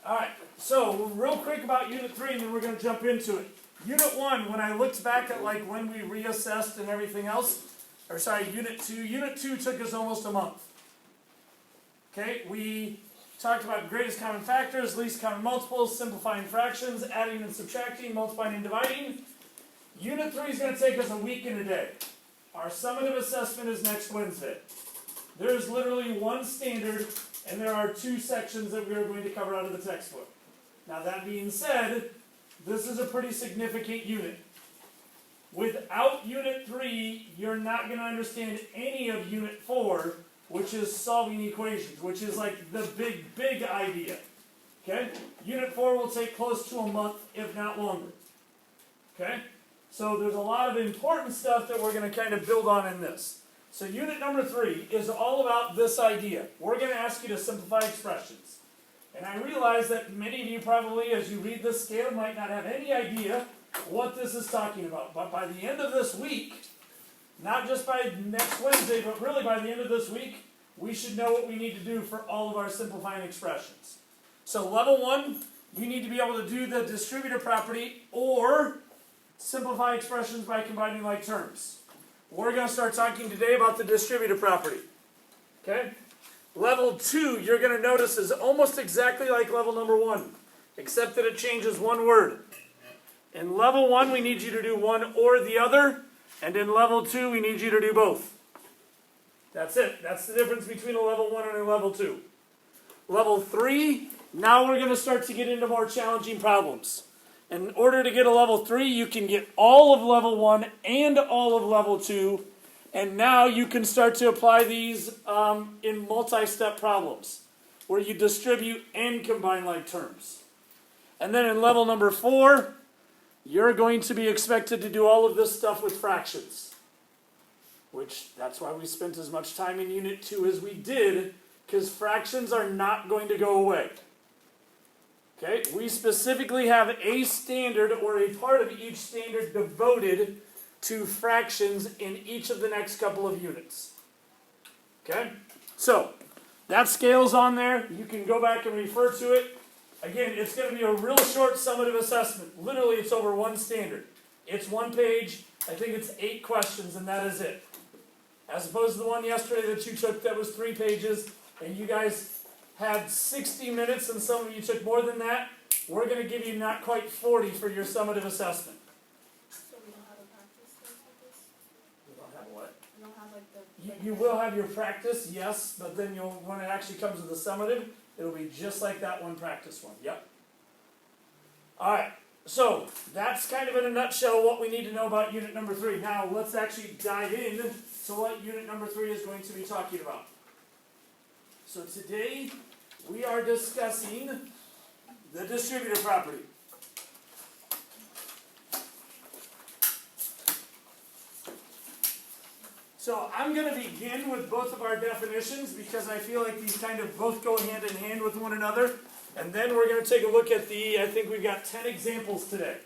Alright, so real quick about Unit 3 and then we're going to jump into it. Unit 1, when I looked back at like when we reassessed and everything else, or sorry, Unit 2 took us almost a month. Okay, we talked about greatest common factors, least common multiples, simplifying fractions, adding and subtracting, multiplying and dividing. Unit 3 is going to take us a week and a day. Our summative assessment is next Wednesday. There is literally one standard, and there are 2 sections that we are going to cover out of the textbook. Now that being said, this is a pretty significant unit. Without Unit 3, you're not going to understand any of Unit 4, which is solving equations, which is like the big idea. Okay? Unit 4 will take close to a month, if not longer. Okay? So there's a lot of important stuff that we're going to kind of build on in this. So unit number 3 is all about this idea. We're going to ask you to simplify expressions. And I realize that many of you probably, as you read this scale, might not have any idea what this is talking about. But by the end of this week, not just by next Wednesday, but really by the end of this week, we should know what we need to do for all of our simplifying expressions. So level 1, you need to be able to do the distributive property or simplify expressions by combining like terms. We're going to start talking today about the distributive property. Okay? Level 2, you're going to notice, is almost exactly like level number 1, except that it changes one word. In level 1, we need you to do one or the other, and in level 2, we need you to do both. That's it. That's the difference between a level 1 and a level 2. Level 3, now we're going to start to get into more challenging problems. In order to get a level 3, you can get all of level 1 and all of level 2, and now you can start to apply these in multi-step problems, where you distribute and combine like terms. And then in level number 4, you're going to be expected to do all of this stuff with fractions, which that's why we spent as much time in Unit 2 as we did, because fractions are not going to go away. Okay, we specifically have a standard or a part of each standard devoted to fractions in each of the next couple of units. Okay, so that scale's on there. You can go back and refer to it. Again, it's going to be a real short summative assessment. Literally, it's over one standard. It's one page. I think it's 8 questions, and that is it. As opposed to the one yesterday that you took that was 3 pages, and you guys had 60 minutes, and some of you took more than that. We're going to give you not quite 40 for your summative assessment. So we don't have a practice test with this? You don't have what? We don't have like the... You will have your practice, yes, but then when it actually comes to the summative, it'll be just like that one practice one. Yep. Alright, so that's kind of in a nutshell what we need to know about unit number 3. Now let's actually dive in to what unit number 3 is going to be talking about. So today we are discussing the distributive property. So I'm going to begin with both of our definitions because I feel like these kind of both go hand in hand with one another. And then we're going to take a look at I think we've got 10 examples today.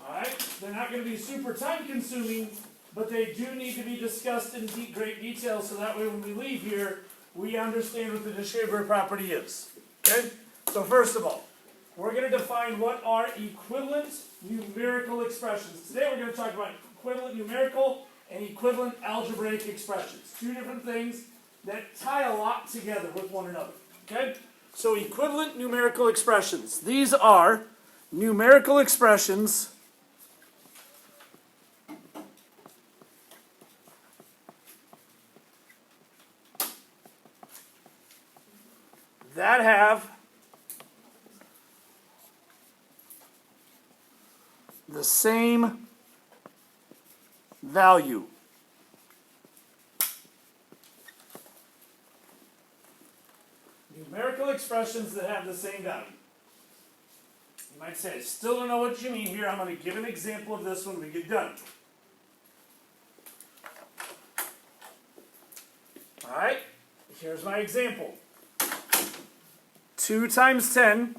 Alright, they're not going to be super time consuming, but they do need to be discussed in great detail so that way when we leave here, we understand what the distributive property is. Okay? So first of all, we're going to define what are equivalent numerical expressions. Today we're going to talk about equivalent numerical and equivalent algebraic expressions. 2 different things that tie a lot together with one another. Okay? So equivalent numerical expressions. These are numerical expressions that have the same value. Numerical expressions that have the same value. You might say, I still don't know what you mean here. I'm going to give an example of this when we get done. Alright, here's my example. 2 times 10,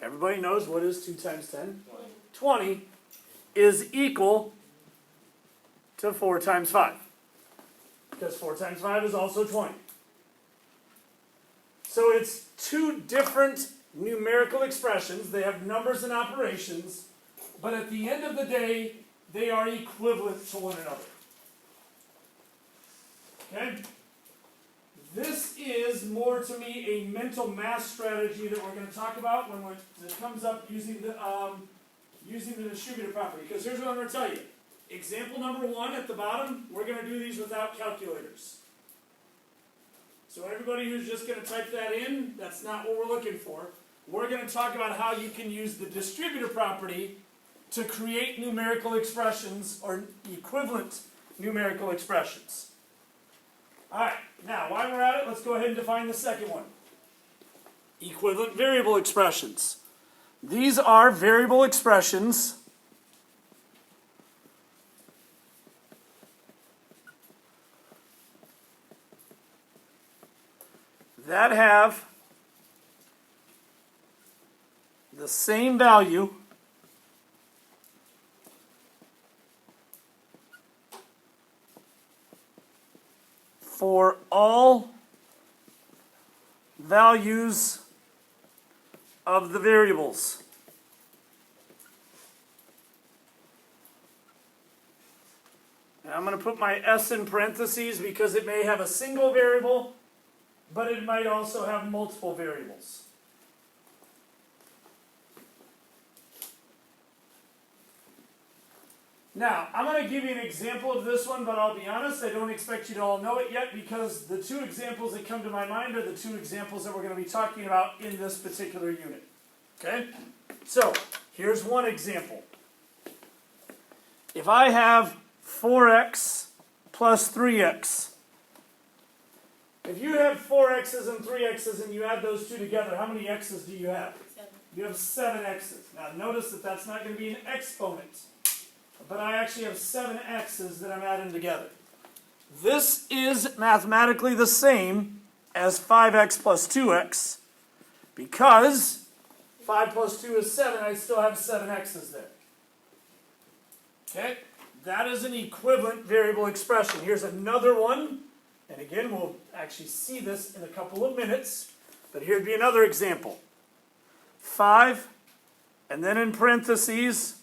everybody knows what is 2 times 10? 20 is equal to 4 times 5. Because 4 times 5 is also 20. So it's two different numerical expressions. They have numbers and operations, but at the end of the day, they are equivalent to one another. Okay? This is more to me a mental math strategy that we're going to talk about when it comes up using the distributive property. Because here's what I'm going to tell you. Example number 1 at the bottom, we're going to do these without calculators. So everybody who's just going to type that in, that's not what we're looking for. We're going to talk about how you can use the distributive property to create numerical expressions or equivalent numerical expressions. Alright, now while we're at it, let's go ahead and define the second one. Equivalent variable expressions. These are variable expressions that have the same value for all values of the variables. And I'm going to put my S in parentheses because it may have a single variable, but it might also have multiple variables. Now, I'm going to give you an example of this one, but I'll be honest, I don't expect you to all know it yet because the two examples that come to my mind are the two examples that we're going to be talking about in this particular unit. Okay? So, here's one example. If I have 4x plus 3x, if you have 4x's and 3x's and you add those two together, how many x's do you have? 7. You have 7 x's. Now notice that that's not going to be an exponent, but I actually have 7 x's that I'm adding together. This is mathematically the same as 5x plus 2x, because 5 plus 2 is 7, I still have 7 x's there. Okay? That is an equivalent variable expression. Here's another one, and again, we'll actually see this in a couple of minutes, but here'd be another example. 5, and then in parentheses,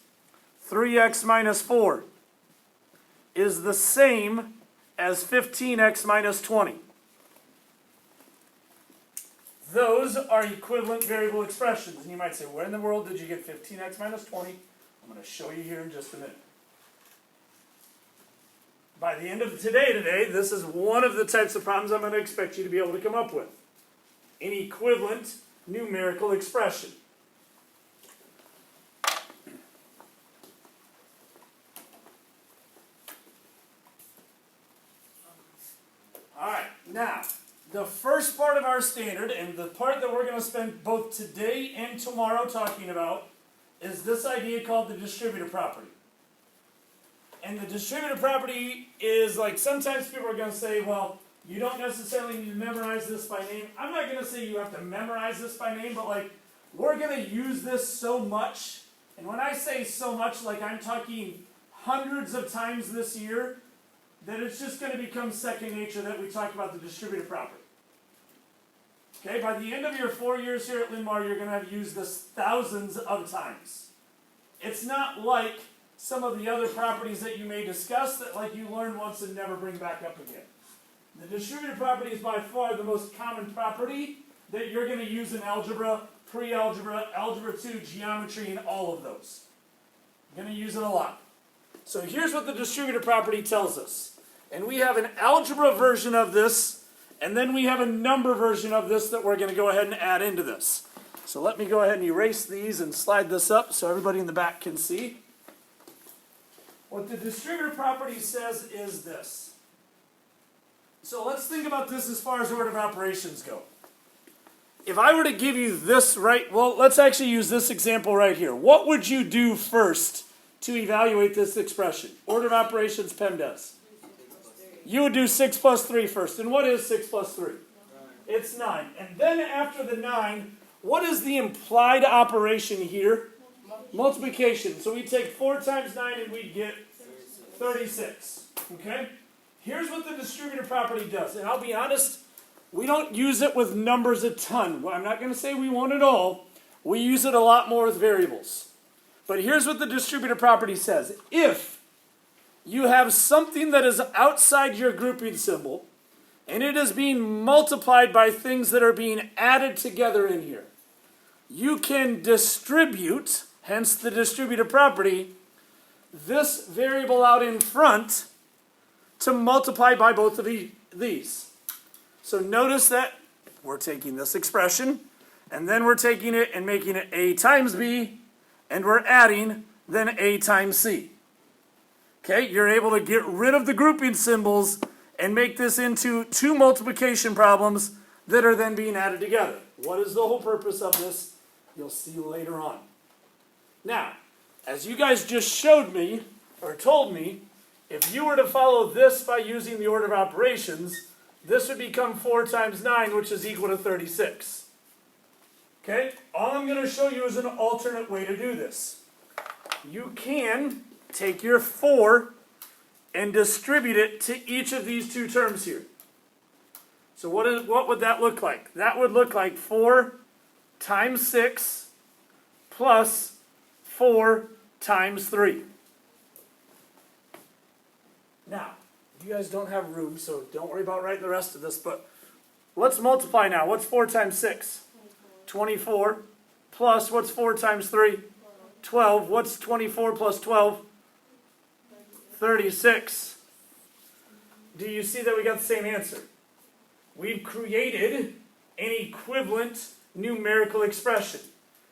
3x minus 4 is the same as 15x minus 20. Those are equivalent variable expressions. And you might say, where in the world did you get 15x minus 20? I'm going to show you here in just a minute. By the end of today, this is one of the types of problems I'm going to expect you to be able to come up with. An equivalent numerical expression. Alright, now, the first part of our standard, and the part that we're going to spend both today and tomorrow talking about, is this idea called the distributive property. And the distributive property is like, sometimes people are going to say, well, you don't necessarily need to memorize this by name. I'm not going to say you have to memorize this by name, but like, we're going to use this so much. And when I say so much, like I'm talking hundreds of times this year, that it's just going to become second nature that we talk about the distributive property. Okay, by the end of your 4 years here at Linmar, you're going to have used this thousands of times. It's not like some of the other properties that you may discuss that like you learn once and never bring back up again. The distributive property is by far the most common property that you're going to use in algebra, pre-algebra, algebra 2, geometry, and all of those. You're going to use it a lot. So here's what the distributive property tells us. And we have an algebra version of this, and then we have a number version of this that we're going to go ahead and add into this. So let me go ahead and erase these and slide this up so everybody in the back can see. What the distributive property says is this. So let's think about this as far as order of operations go. If I were to give you this let's actually use this example right here. What would you do first to evaluate this expression? Order of operations, PEMDAS. You would do 6 plus 3 first. And what is 6 plus 3? 9. It's 9. And then after the 9, what is the implied operation here? Multiplication. So we take 4 times 9 and we get 36. Okay? Here's what the distributive property does. And I'll be honest, We don't use it with numbers a ton. Well, I'm not going to say we won't at all. We use it a lot more with variables. But here's what the distributive property says. If you have something that is outside your grouping symbol, and it is being multiplied by things that are being added together in here, you can distribute, hence the distributive property, this variable out in front to multiply by both of these. So notice that we're taking this expression, and then we're taking it and making it a times b, and we're adding then a times c. Okay, you're able to get rid of the grouping symbols and make this into two multiplication problems that are then being added together. What is the whole purpose of this? You'll see later on. Now, as you guys just showed me, or told me, if you were to follow this by using the order of operations, this would become 4 times 9, which is equal to 36. Okay? All I'm going to show you is an alternate way to do this. You can take your 4 and distribute it to each of these two terms here. So what would that look like? That would look like 4 times 6 plus 4 times 3. Now, you guys don't have room, so don't worry about writing the rest of this, but let's multiply now. What's 4 times 6? 24. Plus, what's 4 times 3? 12. What's 24 plus 12? 36. Do you see that we got the same answer? We've created an equivalent numerical expression.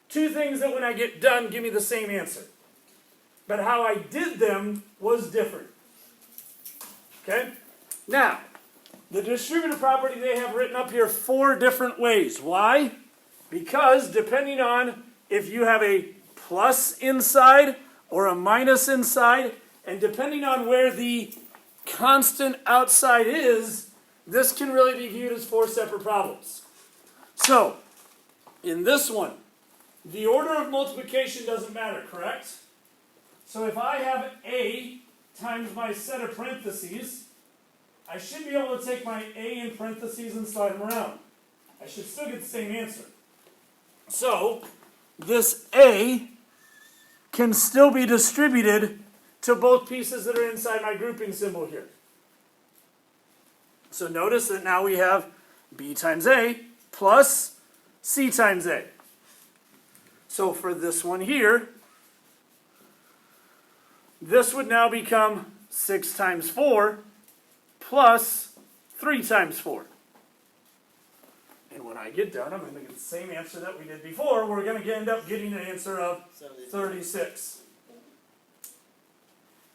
Two things that when I get done give me the same answer. But how I did them was different. Okay? Now, the distributive property they have written up here 4 different ways. Why? Because depending on if you have a plus inside or a minus inside, and depending on where the constant outside is, this can really be viewed as 4 separate problems. So, in this one, the order of multiplication doesn't matter, correct? So if I have a times my set of parentheses, I should be able to take my a in parentheses and slide them around. I should still get the same answer. So, this a can still be distributed to both pieces that are inside my grouping symbol here. So notice that now we have b times a plus c times a. So for this one here, this would now become 6 times 4 plus 3 times 4. And when I get done, I'm going to get the same answer that we did before. We're going to end up getting an answer of 36.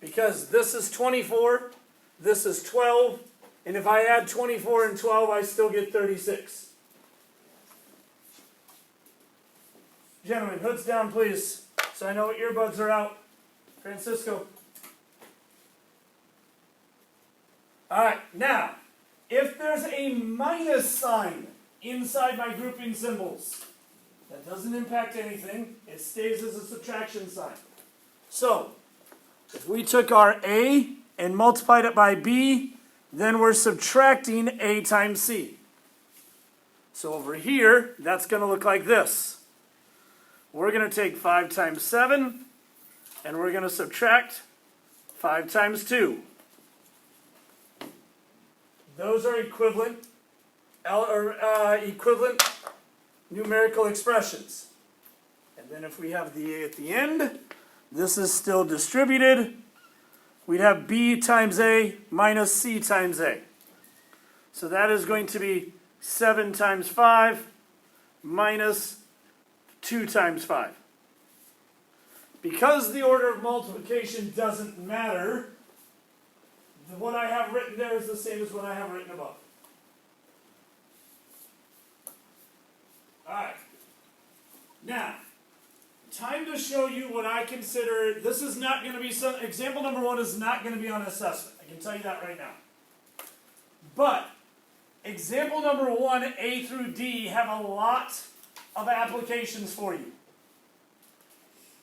Because this is 24, this is 12, and if I add 24 and 12, I still get 36. Gentlemen, hoods down, please, so I know what earbuds are out. Francisco. All right, now, if there's a minus sign inside my grouping symbols, that doesn't impact anything. It stays as a subtraction sign. So, if we took our a and multiplied it by b, then we're subtracting a times c. So over here, that's going to look like this. We're going to take 5 times 7, and we're going to subtract 5 times 2. Those are equivalent numerical expressions. And then if we have the a at the end, this is still distributed. We'd have b times a minus c times a. So that is going to be 7 times 5 minus 2 times 5. Because the order of multiplication doesn't matter, what I have written there is the same as what I have written above. Alright. Now, time to show you what I consider, this is not going to be, example number 1 is not going to be on assessment. I can tell you that right now. But, example number 1, A through D, have a lot of applications for you.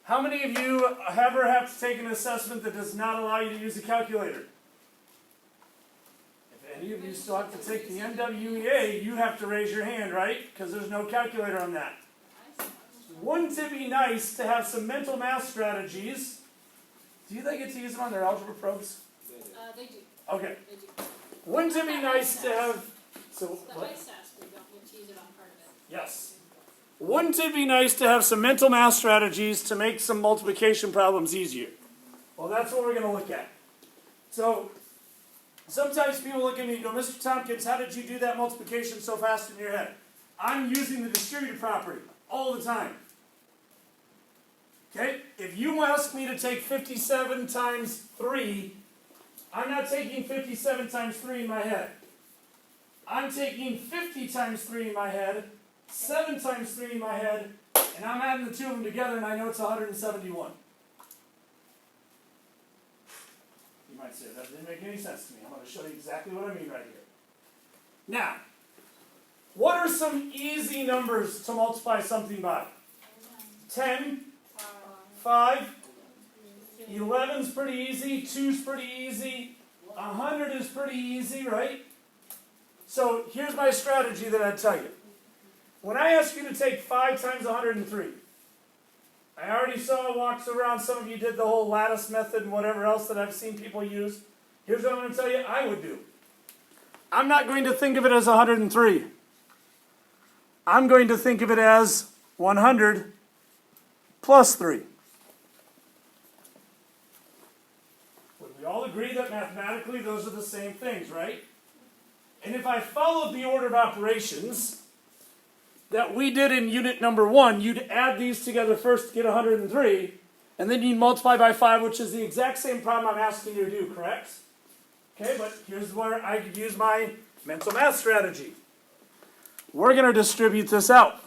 How many of you ever have to take an assessment that does not allow you to use a calculator? If it Any of you still have to take the MWEA, you have to raise your hand, right? Because there's no calculator on that. Wouldn't it be nice to have some mental math strategies? Do they get to use them on their algebra probes? They do. Okay. They do. Wouldn't it be nice to have... So, The what? ice ask, we don't get to use it on part of it. Yes. Wouldn't it be nice to have some mental math strategies to make some multiplication problems easier? Well, that's what we're going to look at. So, sometimes people look at me and go, Mr. Tompkins, how did you do that multiplication so fast in your head? I'm using the distributive property all the time. Okay? If you ask me to take 57 times 3, I'm not taking 57 times 3 in my head. I'm taking 50 times 3 in my head, 7 times 3 in my head, and I'm adding the two of them together and I know it's 171. You might say, that didn't make any sense to me. I'm going to show you exactly what I mean right here. Now, what are some easy numbers to multiply something by? 10, 5, 11's pretty easy, 2's pretty easy, 100 is pretty easy, right? So here's my strategy that I'd tell you. When I ask you to take 5 times 103, I already saw walks around, some of you did the whole lattice method and whatever else that I've seen people use. Here's what I'm going to tell you I would do. I'm not going to think of it as 103. I'm going to think of it as 100 plus 3. Would we all agree that mathematically those are the same things, right? And if I followed the order of operations that we did in unit number 1, you'd add these together first to get 103, and then you'd multiply by 5, which is the exact same problem I'm asking you to do, correct? Okay, but here's where I could use my mental math strategy. We're going to distribute this out.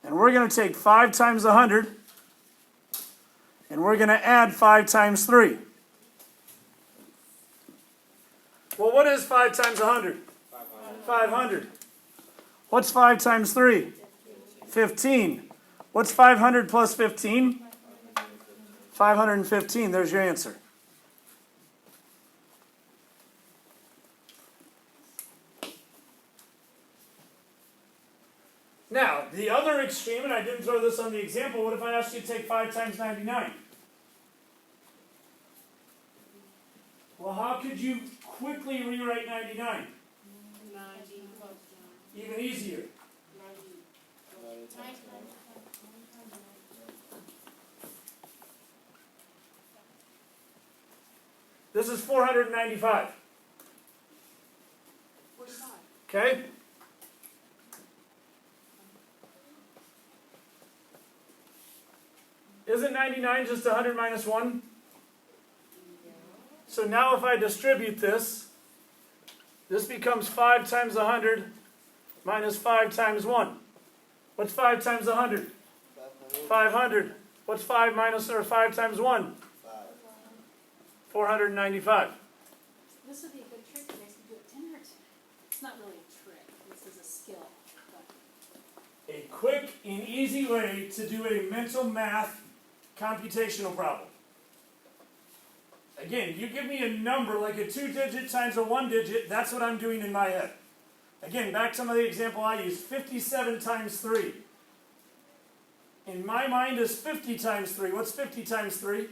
And we're going to take 5 times 100, and we're going to add 5 times 3. Well, what is 5 times 100? 500. What's 5 times 3? 15. What's 500 plus 15? 515. There's your answer. Now, the other extreme, and I didn't throw this on the example, what if I asked you to take 5 times 99? Well, how could you quickly rewrite 99? Even easier. This is 495. Okay? Isn't 99 just 100 minus 1? So now if I distribute this, this becomes 5 times 100 minus 5 times 1. What's 5 times 100? 500. What's 5 minus or 5 times 1? 495. This would be a good trick you guys can do at dinner. It's not really a trick. This is a skill. A quick and easy way to do a mental math computational problem. Again, you give me a number like a 2-digit times a 1-digit, that's what I'm doing in my head. Again, back to the example I used, 57 times 3. In my mind is 50 times 3. What's 50 times 3?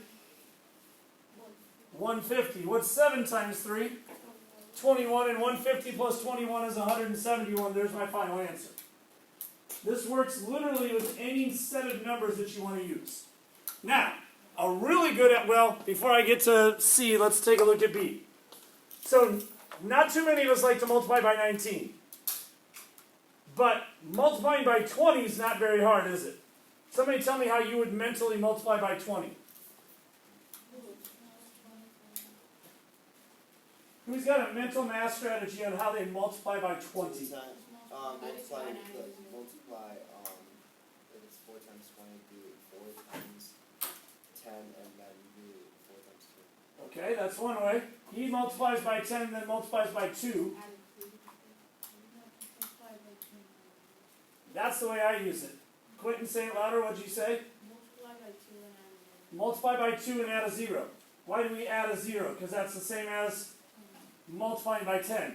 150. What's 7 times 3? 21, and 150 plus 21 is 171. There's my final answer. This works literally with any set of numbers that you want to use. Now, a really good at, well, before I get to C, let's take a look at B. So, not too many of us like to multiply by 19. But multiplying by 20 is not very hard, is it? Somebody tell me how you would mentally multiply by 20. Who's got a mental math strategy on how they multiply by 20? Multiply, if it's 4 times 20, do 4 times 10, and then do 4 times 2. Okay, that's one way. He multiplies by 10 and then multiplies by 2. That's the way I use it. Quentin, say it louder. What'd you say? Multiply by 2 and add a 0. Why do we add a 0? Because that's the same as multiplying by 10.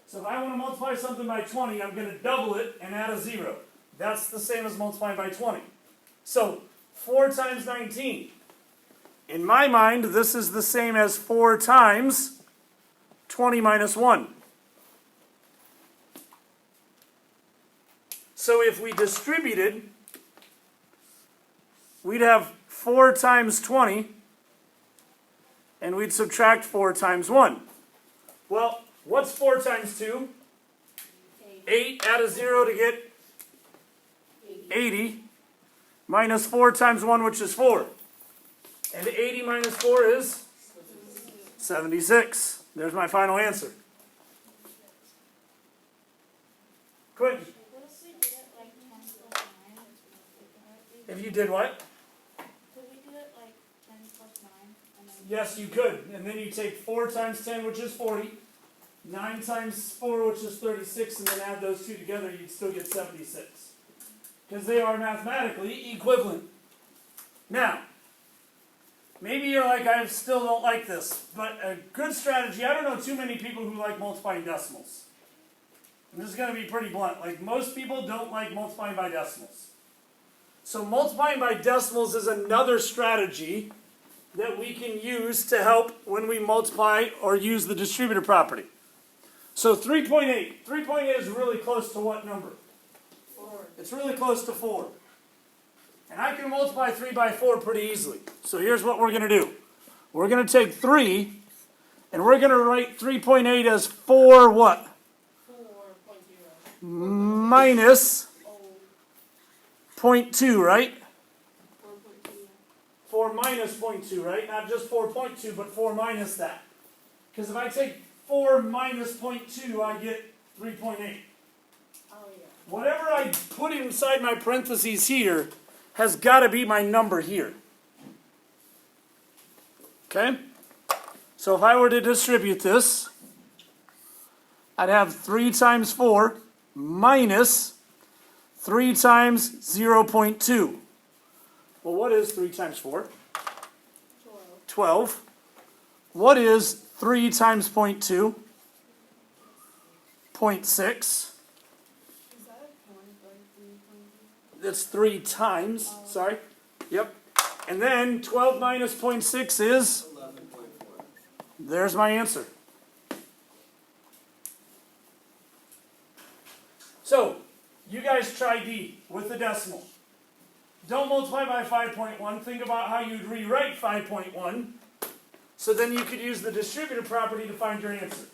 So if I want to multiply something by 20, I'm going to double it and add a 0. That's the same as multiplying by 20. So 4 times 19. In my mind, this is the same as 4 times 20 minus 1. So if we distributed, we'd have 4 times 20, and we'd subtract 4 times 1. Well, what's 4 times 2? 8, add a 0 to get 80, minus 4 times 1, which is 4. And 80 minus 4 is 76. There's my final answer. Quentin, if you did what? Could we do it like 10 plus 9? And then Yes, you could. And then you take 4 times 10, which is 40. 9 times 4, which is 36, and then add those two together, you'd still get 76. Because they are mathematically equivalent. Now, maybe you're like, I still don't like this, but a good strategy, I don't know too many people who like multiplying decimals. I'm just going to be pretty blunt. Like, most people don't like multiplying by decimals. So multiplying by decimals is another strategy that we can use to help when we multiply or use the distributive property. So 3.8. 3.8 is really close to what number? 4. It's really close to 4. And I can multiply 3 by 4 pretty easily. So here's what we're going to do. We're going to take 3, and we're going to write 3.8 as 4 what? 4.0. Minus Oh, 0.2, right? 4.2. 4 minus 0.2, right? Not just 4.2, but 4 minus that. Because if I take 4 minus 0.2, I get 3.8. Oh, yeah. Whatever I put inside my parentheses here has got to be my number here. Okay? So if I were to distribute this, I'd have 3 times 4 minus 3 times 0.2. Well, what is 3 times 4? 12. 12. What is 3 times 0.2? 0.6. Is that a point or 3.0? That's 3 times. Sorry. Yep. And then 12 minus 0.6 is? 11.4. There's my answer. So, you guys try D with the decimal. Don't multiply by 5.1. Think about how you'd rewrite 5.1. So then you could use the distributive property to find your answer.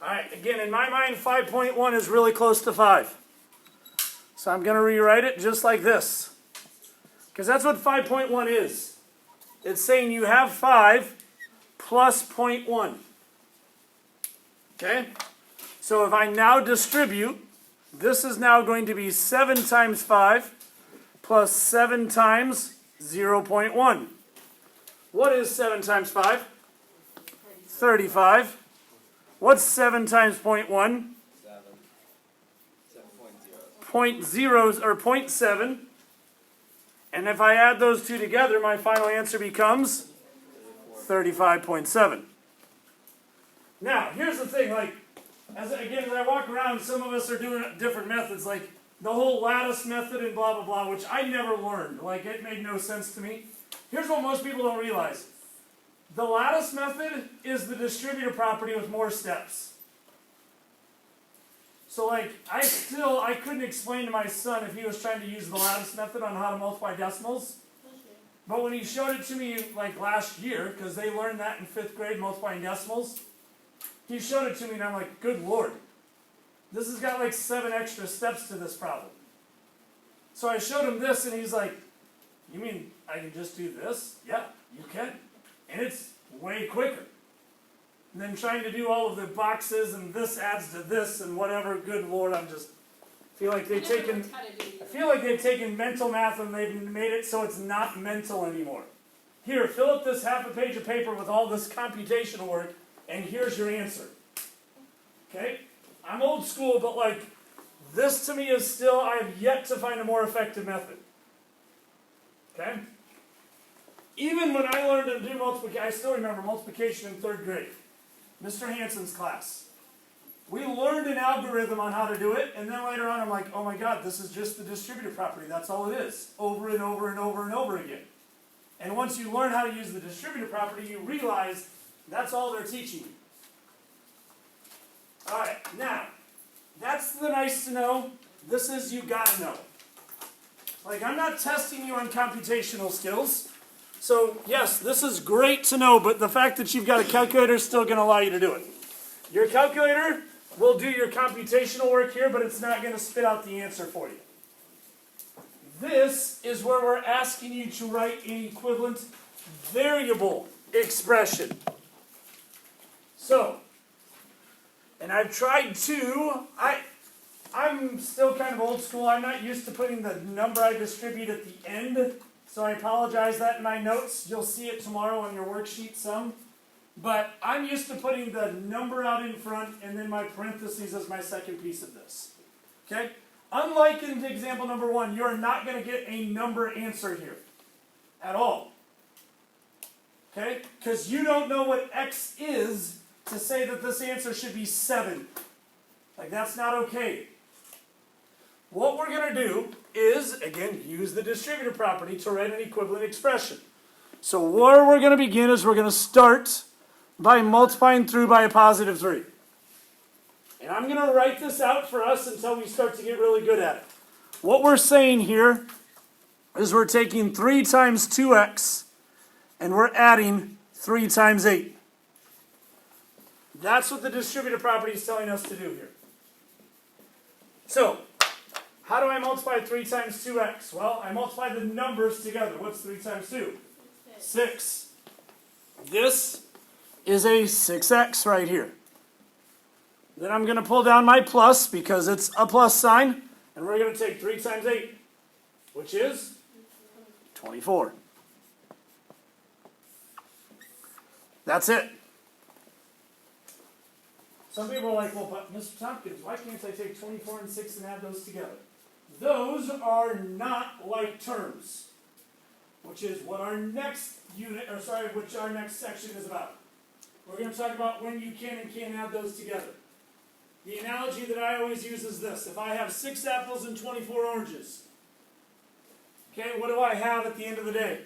Alright, again, in my mind, 5.1 is really close to 5. So I'm going to rewrite it just like this. Because that's what 5.1 is. It's saying you have 5 plus 0.1. Okay? So if I now distribute, this is now going to be 7 times 5 plus 7 times 0.1. What is 7 times 5? 35. What's 7 times 0.1? 7. 7.0. 0.0 or 0.7. And if I add those two together, my final answer becomes 35.7. Now, here's the thing, like, as I walk around, some of us are doing different methods, like the whole lattice method and blah, blah, blah, which I never learned. Like, it made no sense to me. Here's what most people don't realize. The lattice method is the distributor property with more steps. So, like, I couldn't explain to my son if he was trying to use the lattice method on how to multiply decimals. But when he showed it to me, like, last year, because they learned that in 5th grade, multiplying decimals, he showed it to me and I'm like, good Lord. This has got like 7 extra steps to this problem. So I showed him this and he's like, you mean I can just do this? Yeah, you can. And it's way quicker. And then trying to do all of the boxes and this adds to this and whatever, good Lord, feel like they've taken mental math and they've made it so it's not mental anymore. Here, fill up this half a page of paper with all this computational work and here's your answer. Okay? I'm old school, but like, this to me is still, I have yet to find a more effective method. Okay? Even when I learned to do multiplication, I still remember multiplication in 3rd grade. Mr. Hansen's class. We learned an algorithm on how to do it, and then later on I'm like, oh my God, this is just the distributor property. That's all it is. Over and over and over and over again. And once you learn how to use the distributor property, you realize that's all they're teaching you. Alright, now, that's the nice to know. This is you gotta know. Like, I'm not testing you on computational skills. So, yes, this is great to know, but the fact that you've got a calculator is still going to allow you to do it. Your calculator will do your computational work here, but it's not going to spit out the answer for you. This is where we're asking you to write an equivalent variable expression. So, and I've tried to, I'm still kind of old school. I'm not used to putting the number I distribute at the end. So I apologize that in my notes. You'll see it tomorrow on your worksheet some. But I'm used to putting the number out in front and then my parentheses as my second piece of this. Okay? Unlike in example number 1, you're not going to get a number answer here. At all. Okay? Because you don't know what x is to say that this answer should be 7. Like, that's not okay. What we're going to do is, again, use the distributor property to write an equivalent expression. So where we're going to begin is we're going to start by multiplying through by a positive 3. And I'm going to write this out for us until we start to get really good at it. What we're saying here is we're taking 3 times 2x and we're adding 3 times 8. That's what the distributor property is telling us to do here. So, how do I multiply 3 times 2x? Well, I multiply the numbers together. What's 3 times 2? 6. This is a 6x right here. Then I'm going to pull down my plus because it's a plus sign. And we're going to take 3 times 8, which is 24. That's it. Some people are like, well, but Mr. Tompkins, why can't I take 24 and 6 and add those together? Those are not like terms, which is what our next which our next section is about. We're going to talk about when you can and can't add those together. The analogy that I always use is this. If I have 6 apples and 24 oranges, okay, what do I have at the end of the day?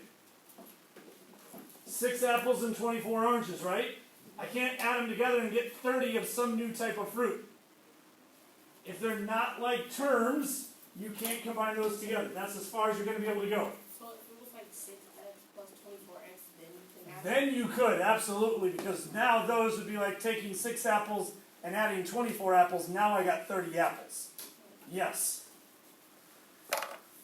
6 apples and 24 oranges, right? I can't add them together and get 30 of some new type of fruit. If they're not like terms, you can't combine those together. That's as far as you're going to be able to go. So if it was like 6x plus 24x, then you can add Then you could, absolutely, because now those would be like taking 6 apples and adding 24 apples. Now I got 30 apples. Yes.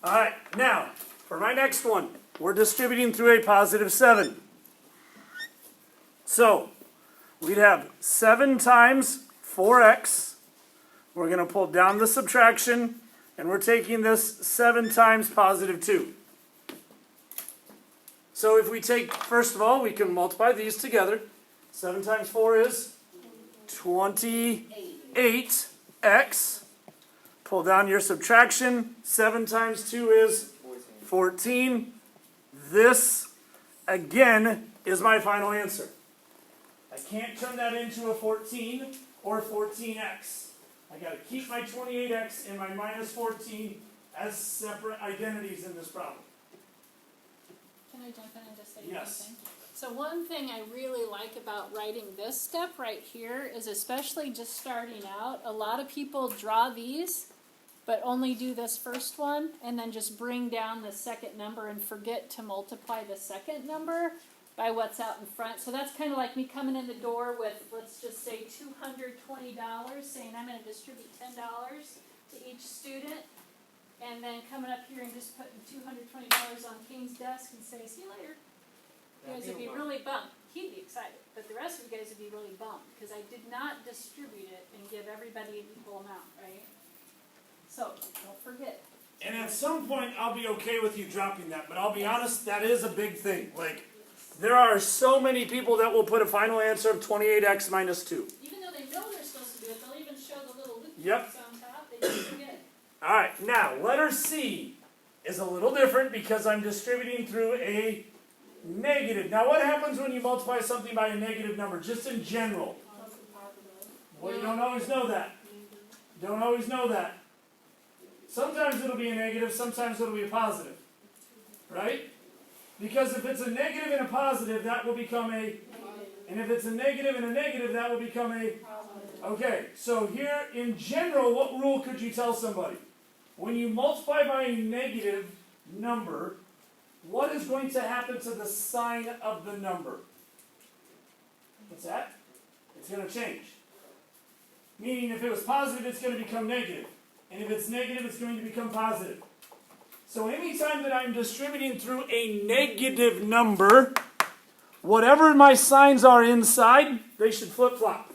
All right, now, for my next one, we're distributing through a positive 7. So, we'd have 7 times 4x. We're going to pull down the subtraction, and we're taking this 7 times positive 2. So if we take, first of all, we can multiply these together. 7 times 4 is 28x. Pull down your subtraction. 7 times 2 is 14. This, again, is my final answer. I can't turn that into a 14 or 14x. I got to keep my 28x and my minus 14 as separate identities in this problem. Can I jump in and just say Yes. something? So one thing I really like about writing this step right here is, especially just starting out, a lot of people draw these but only do this first one and then just bring down the second number and forget to multiply the second number by what's out in front. So that's kind of like me coming in the door with, let's just say $220, saying I'm going to distribute $10 to each student, and then coming up here and just putting $220 on King's desk and say, see you later. You guys would be really bummed. He'd be excited, but the rest of you guys would be really bummed because I did not distribute it and give everybody an equal amount, right? So don't forget. And at some point, I'll be okay with you dropping that, but I'll be honest, that is a big thing. Like, there are so many people that will put a final answer of 28x minus 2. Even though they know they're supposed to do it, they'll even show the little loop Yep. on top. They just forget. All right, now, letter C is a little different because I'm distributing through a negative. Now, what happens when you multiply something by a negative number, just in general? Well, you don't always know that. Don't always know that. Sometimes it'll be a negative, sometimes it'll be a positive. Right? Because if it's a negative and a positive, that will become a... And if it's a negative and a negative, that will become a... Okay, so here, in general, what rule could you tell somebody? When you multiply by a negative number, what is going to happen to the sign of the number? What's that? It's going to change. Meaning, if it was positive, it's going to become negative. And if it's negative, it's going to become positive. So anytime that I'm distributing through a negative number, whatever my signs are inside, they should flip-flop.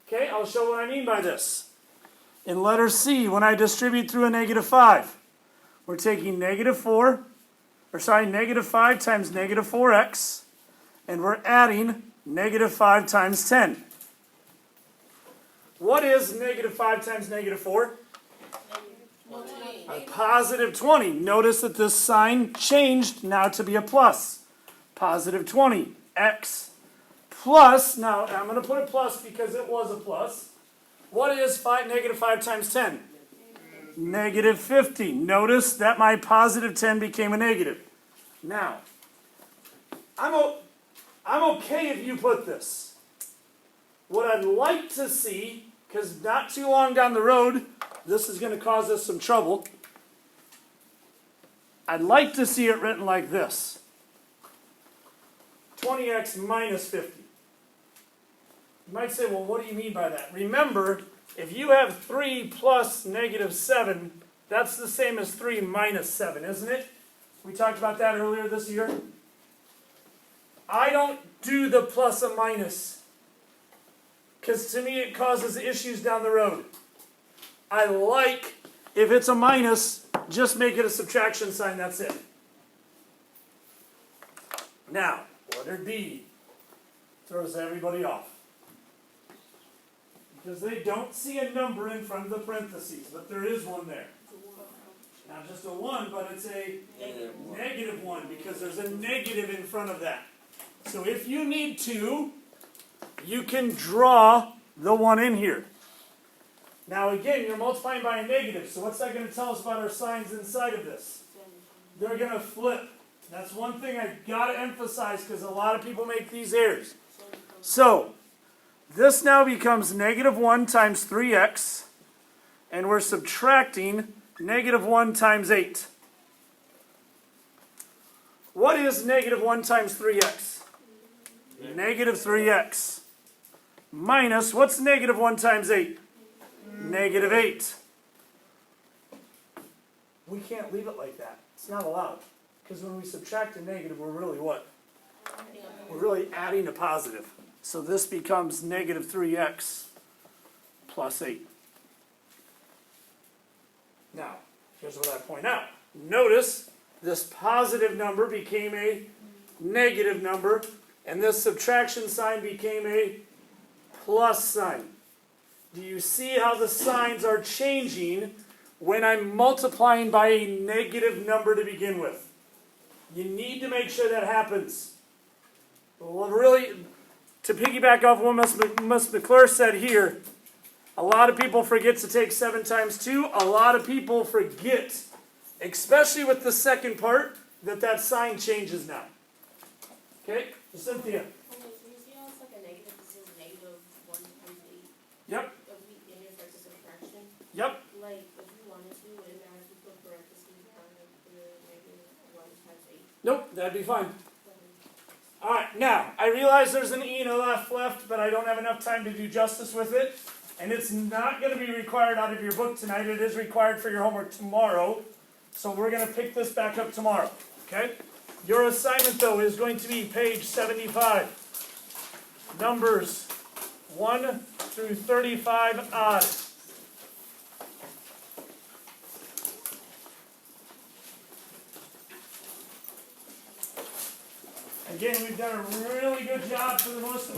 Okay, I'll show what I mean by this. In letter C, when I distribute through a negative 5, we're taking negative 5 times negative 4x, and we're adding negative 5 times 10. What is negative 5 times negative 4? A positive 20. Notice that this sign changed now to be a plus. Positive 20. X plus, now I'm going to put a plus because it was a plus. What is negative 5 times 10? Negative 50. Notice that my positive 10 became a negative. Now, I'm okay if you put this. What I'd like to see, because not too long down the road, this is going to cause us some trouble. I'd like to see it written like this. 20x minus 50. You might say, well, what do you mean by that? Remember, if you have 3 plus negative 7, that's the same as 3 minus 7, isn't it? We talked about that earlier this year. I don't do the plus and minus, because to me it causes issues down the road. I like, if it's a minus, just make it a subtraction sign, that's it. Now, letter D throws everybody off. Because they don't see a number in front of the parentheses, but there is one there. Not just a 1, but it's a negative 1, because there's a negative in front of that. So if you need to, you can draw the 1 in here. Now again, you're multiplying by a negative, so what's that going to tell us about our signs inside of this? They're going to flip. That's one thing I've got to emphasize, because a lot of people make these errors. So, this now becomes negative 1 times 3x, and we're subtracting negative 1 times 8. What is negative 1 times 3x? Negative 3x. Minus, what's negative 1 times 8? Negative 8. We can't leave it like that. It's not allowed. Because when we subtract a negative, we're really what? We're really adding a positive. So this becomes negative 3x plus 8. Now, here's what I point out. Notice this positive number became a negative number, and this subtraction sign became a plus sign. Do you see how the signs are changing when I'm multiplying by a negative number to begin with? You need to make sure that happens. Well, really, to piggyback off what Ms. McClure said here, a lot of people forget to take 7 times 2. A lot of people forget, especially with the second part, that sign changes now. Okay, Cynthia. Okay, so you see how it's like a negative, this is negative 1 times 8? Yep, If we, and here's like the subtraction, yep. like, if you wanted to, would it matter if you put parentheses around the negative 1 times 8? Nope, that'd be fine. Alright, now, I realize there's an E and a left, but I don't have enough time to do justice with it. And it's not going to be required out of your book tonight. It is required for your homework tomorrow. So we're going to pick this back up tomorrow. Okay? Your assignment, though, is going to be page 75. Numbers 1 through 35 odd. Again, we've done a really good job for the most of